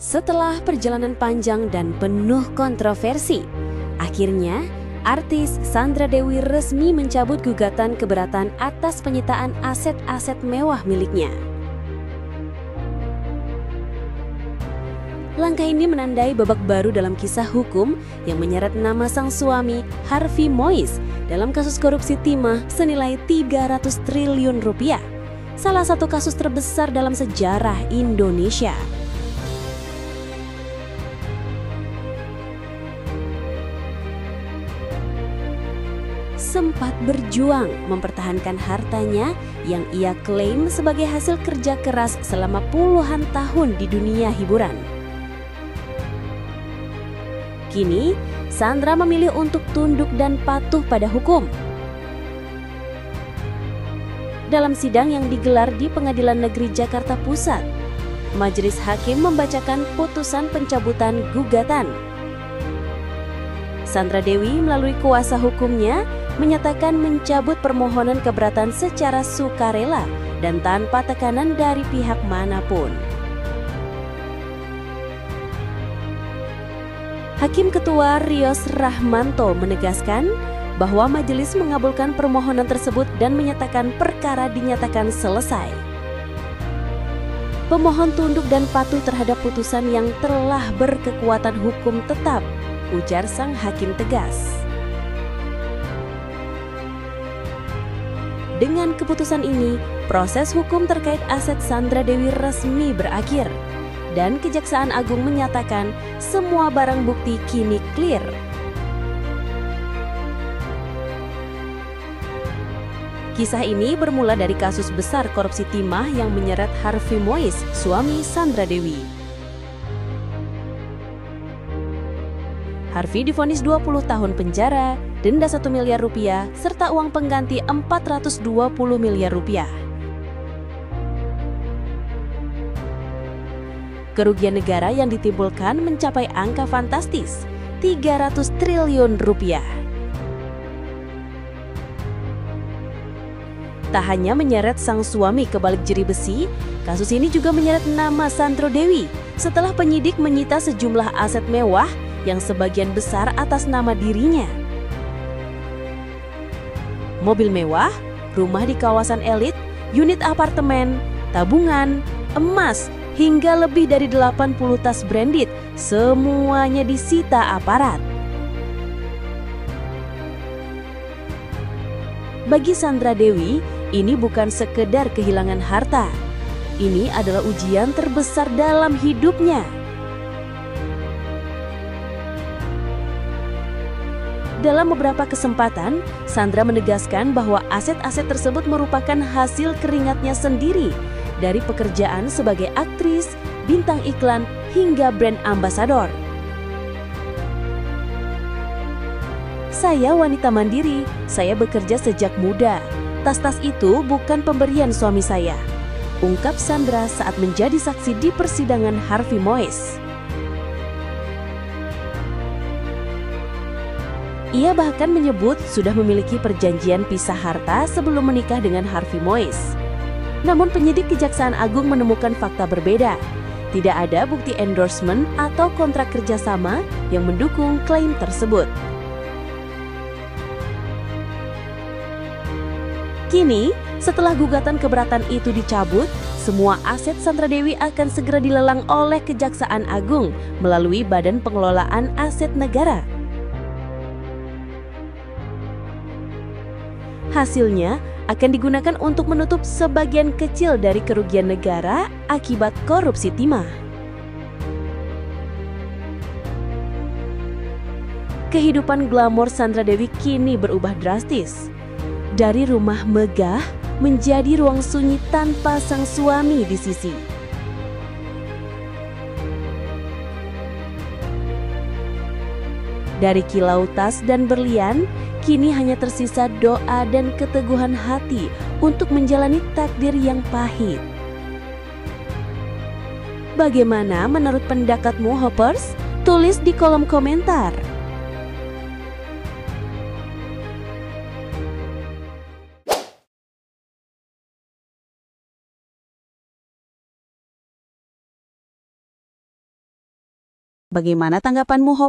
Setelah perjalanan panjang dan penuh kontroversi, akhirnya artis Sandra Dewi resmi mencabut gugatan keberatan atas penyitaan aset-aset mewah miliknya. Langkah ini menandai babak baru dalam kisah hukum yang menyeret nama sang suami Harvey Moise dalam kasus korupsi timah senilai 300 triliun rupiah, salah satu kasus terbesar dalam sejarah Indonesia. Sempat berjuang mempertahankan hartanya yang ia klaim sebagai hasil kerja keras selama puluhan tahun di dunia hiburan. Kini, Sandra memilih untuk tunduk dan patuh pada hukum. Dalam sidang yang digelar di Pengadilan Negeri Jakarta Pusat, Majelis Hakim membacakan putusan pencabutan gugatan. Sandra Dewi melalui kuasa hukumnya menyatakan mencabut permohonan keberatan secara sukarela dan tanpa tekanan dari pihak manapun. Hakim Ketua Rios Rahmanto menegaskan bahwa majelis mengabulkan permohonan tersebut dan menyatakan perkara dinyatakan selesai. Pemohon tunduk dan patuh terhadap putusan yang telah berkekuatan hukum tetap, ujar sang hakim tegas. Dengan keputusan ini, proses hukum terkait aset Sandra Dewi resmi berakhir dan Kejaksaan Agung menyatakan semua barang bukti kini clear. Kisah ini bermula dari kasus besar korupsi timah yang menyeret Harvey Moise, suami Sandra Dewi. Harvey divonis 20 tahun penjara, denda 1 miliar rupiah, serta uang pengganti 420 miliar rupiah. Kerugian negara yang ditimbulkan mencapai angka fantastis, 300 triliun rupiah. Tak hanya menyeret sang suami ke balik jeri besi, kasus ini juga menyeret nama Sandra Dewi setelah penyidik menyita sejumlah aset mewah yang sebagian besar atas nama dirinya. Mobil mewah, rumah di kawasan elit, unit apartemen, tabungan, emas, hingga lebih dari 80 tas branded, semuanya disita aparat. Bagi Sandra Dewi, ini bukan sekedar kehilangan harta. Ini adalah ujian terbesar dalam hidupnya. Dalam beberapa kesempatan, Sandra menegaskan bahwa aset-aset tersebut merupakan hasil keringatnya sendiri dari pekerjaan sebagai aktris, bintang iklan, hingga brand ambasador. Saya wanita mandiri, saya bekerja sejak muda. Tas-tas itu bukan pemberian suami saya, ungkap Sandra saat menjadi saksi di persidangan Harvey Moise. Ia bahkan menyebut sudah memiliki perjanjian pisah harta sebelum menikah dengan Harvey Moise. Namun penyidik Kejaksaan Agung menemukan fakta berbeda. Tidak ada bukti endorsement atau kontrak kerjasama yang mendukung klaim tersebut. Kini, setelah gugatan keberatan itu dicabut, semua aset Sandra Dewi akan segera dilelang oleh Kejaksaan Agung melalui Badan Pengelolaan Aset Negara. Hasilnya akan digunakan untuk menutup sebagian kecil dari kerugian negara akibat korupsi timah. Kehidupan glamor Sandra Dewi kini berubah drastis. Dari rumah megah menjadi ruang sunyi tanpa sang suami di sisi. Dari kilau tas dan berlian, kini hanya tersisa doa dan keteguhan hati untuk menjalani takdir yang pahit. Bagaimana menurut pendapatmu, Hoppers? Tulis di kolom komentar. Bagaimana tanggapanmu, Hop?